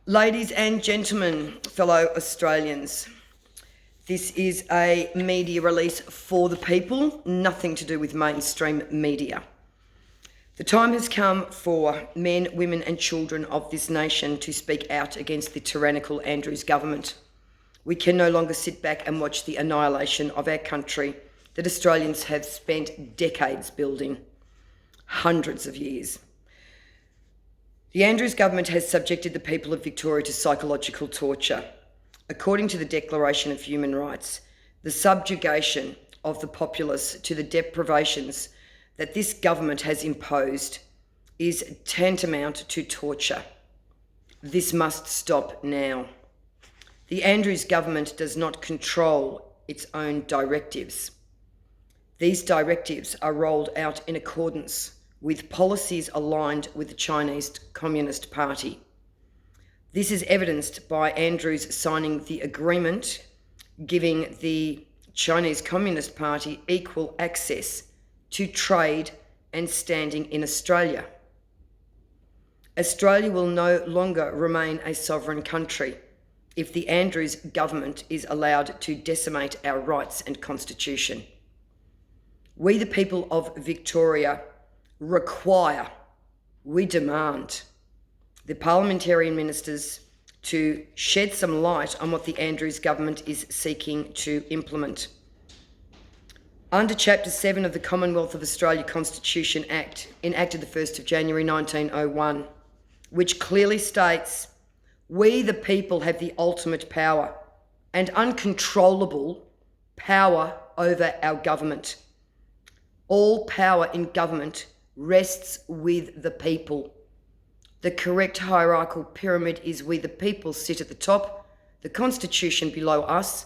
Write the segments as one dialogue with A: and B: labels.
A: Ladies and gentlemen, fellow Australians, this is a media release for the people, nothing to do with mainstream media. The time has come for men, women and children of this nation to speak out against the tyrannical Andrews government. We can no longer sit back and watch the annihilation of our country that Australians have spent decades building, hundreds of years. The Andrews government has subjected the people of Victoria to psychological torture. According to the Declaration of Human Rights, the subjugation of the populace to the deprivations that this government has imposed is tantamount to torture. This must stop now. The Andrews government does not control its own directives. These directives are rolled out in accordance with policies aligned with the Chinese Communist Party. This is evidenced by Andrews signing the agreement giving the Chinese Communist Party equal access to trade and standing in Australia. Australia will no longer remain a sovereign country if the Andrews government is allowed to decimate our rights and constitution. We, the people of Victoria, we demand the parliamentarian ministers to shed some light on what the Andrews government is seeking to implement. Under Chapter 7 of the Commonwealth of Australia Constitution Act, enacted the 1st of January 1901, which clearly states, we the people have the ultimate power and uncontrollable power over our government. All power in government rests with the people. The correct hierarchical pyramid is we the people sit at the top, the Constitution below us,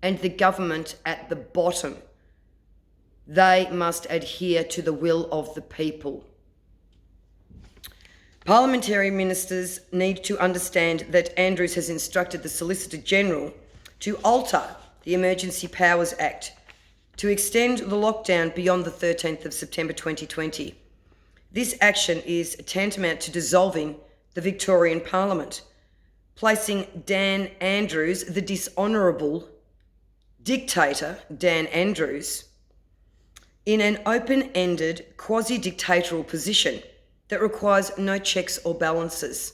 A: and the government at the bottom. They must adhere to the will of the people. Parliamentary ministers need to understand that Andrews has instructed the Solicitor General to alter the Emergency Powers Act to extend the lockdown beyond the 13th of September 2020. This action is tantamount to dissolving the Victorian Parliament, placing Dan Andrews, the dishonourable dictator Dan Andrews, in an open-ended, quasi-dictatorial position that requires no checks or balances.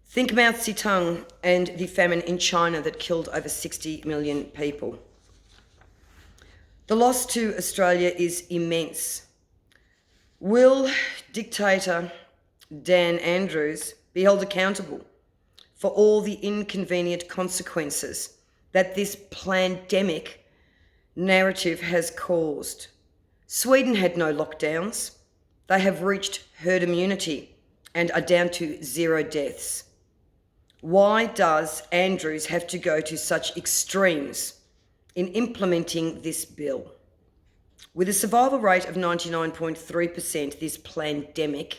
A: Think Mao Zedong and the famine in China that killed over 60 million people. The loss to Australia is immense. Will dictator Dan Andrews be held accountable for all the inconvenient consequences that this plandemic narrative has caused? Sweden had no lockdowns. They have reached herd immunity and are down to 0 deaths. Why does Andrews have to go to such extremes in implementing this bill? With a survival rate of 99.3%, this plandemic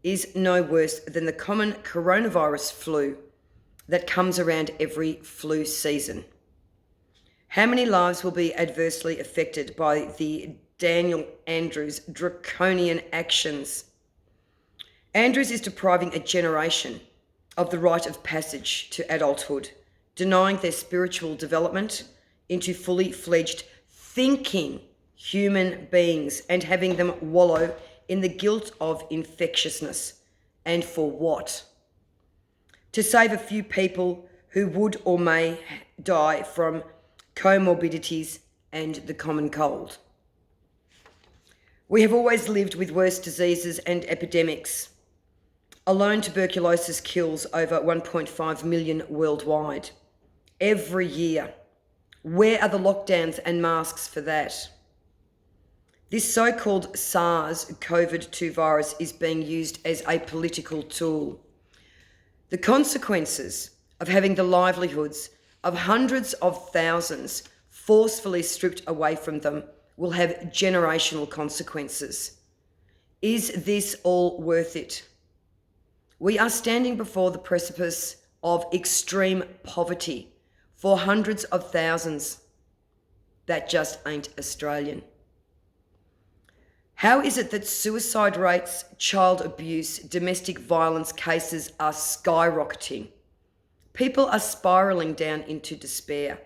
A: is no worse than the common coronavirus flu that comes around every flu season. How many lives will be adversely affected by the Daniel Andrews draconian actions? Andrews is depriving a generation of the rite of passage to adulthood, denying their spiritual development into fully fledged thinking human beings and having them wallow in the guilt of infectiousness. And for what? To save a few people who would or may die from comorbidities and the common cold. We have always lived with worse diseases and epidemics. Alone, tuberculosis kills over 1.5 million worldwide every year. Where are the lockdowns and masks for that? This so-called SARS-CoV-2 virus is being used as a political tool. The consequences of having the livelihoods of hundreds of thousands forcefully stripped away from them will have generational consequences. Is this all worth it? We are standing before the precipice of extreme poverty for hundreds of thousands. That just ain't Australian. How is it that suicide rates, child abuse, domestic violence cases are skyrocketing? People are spiralling down into despair.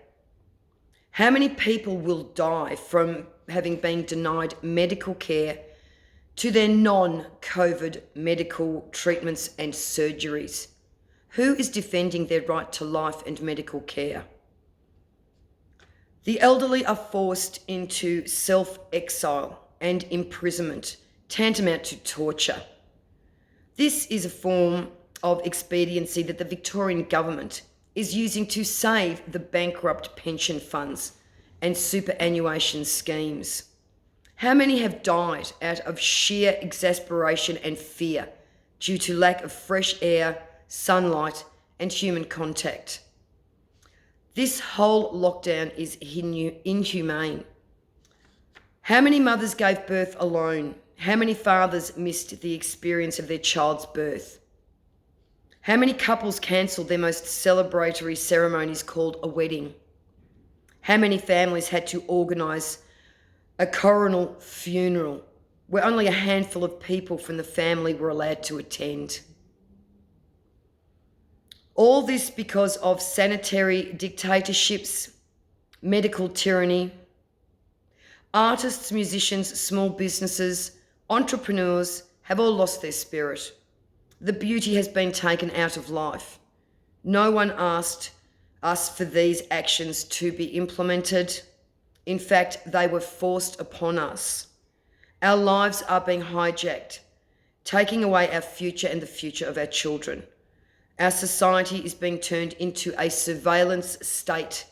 A: How many people will die from having been denied medical care to their non-COVID medical treatments and surgeries? Who is defending their right to life and medical care? The elderly are forced into self-exile and imprisonment, tantamount to torture. This is a form of expediency that the Victorian government is using to save the bankrupt pension funds and superannuation schemes. How many have died out of sheer exasperation and fear due to lack of fresh air, sunlight, and human contact? This whole lockdown is inhumane. How many mothers gave birth alone? How many fathers missed the experience of their child's birth? How many couples cancelled their most celebratory ceremonies called a wedding? How many families had to organise a coronal funeral where only a handful of people from the family were allowed to attend? All this because of sanitary dictatorships, medical tyranny. Artists, musicians, small businesses, entrepreneurs have all lost their spirit. The beauty has been taken out of life. No one asked us for these actions to be implemented. In fact, they were forced upon us. Our lives are being hijacked, taking away our future and the future of our children. Our society is being turned into a surveillance state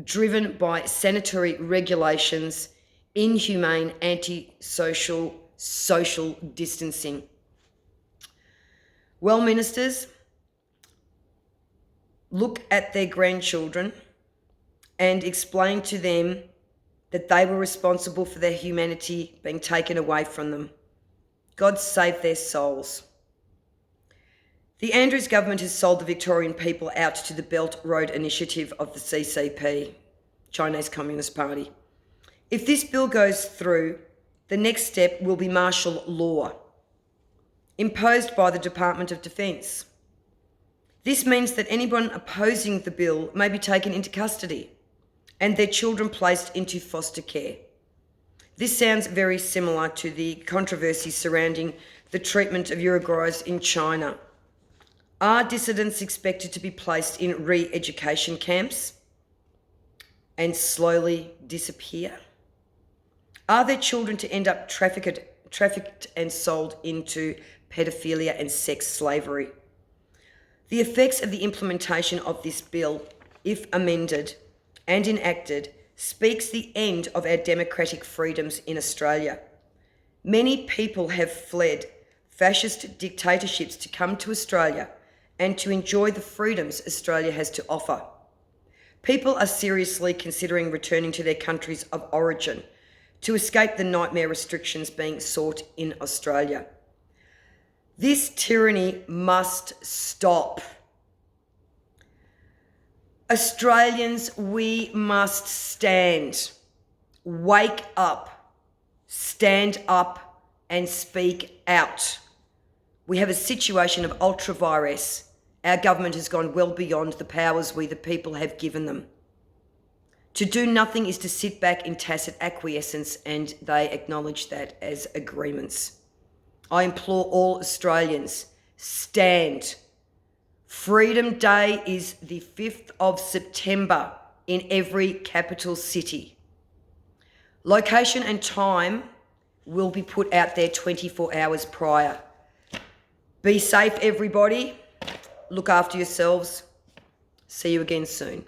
A: driven by sanitary regulations, inhumane, antisocial, social distancing. Well, ministers, look at their grandchildren and explain to them that they were responsible for their humanity being taken away from them. God save their souls. The Andrews government has sold the Victorian people out to the Belt Road Initiative of the CCP, Chinese Communist Party. If this bill goes through, the next step will be martial law, imposed by the Department of Defence. This means that anyone opposing the bill may be taken into custody and their children placed into foster care. This sounds very similar to the controversy surrounding the treatment of Uruguayans in China. Are dissidents expected to be placed in re-education camps and slowly disappear? Are their children to end up trafficked and sold into pedophilia and sex slavery? The effects of the implementation of this bill, if amended and enacted, speaks the end of our democratic freedoms in Australia. Many people have fled fascist dictatorships to come to Australia and to enjoy the freedoms Australia has to offer. People are seriously considering returning to their countries of origin to escape the nightmare restrictions being sought in Australia. This tyranny must stop. Australians, we must stand. Wake up. Stand up and speak out. We have a situation of ultra-virus. Our government has gone well beyond the powers we, the people, have given them. To do nothing is to sit back in tacit acquiescence, and they acknowledge that as agreements. I implore all Australians, stand. Freedom Day is the 5th of September in every capital city. Location and time will be put out there 24 hours prior. Be safe, everybody. Look after yourselves. See you again soon.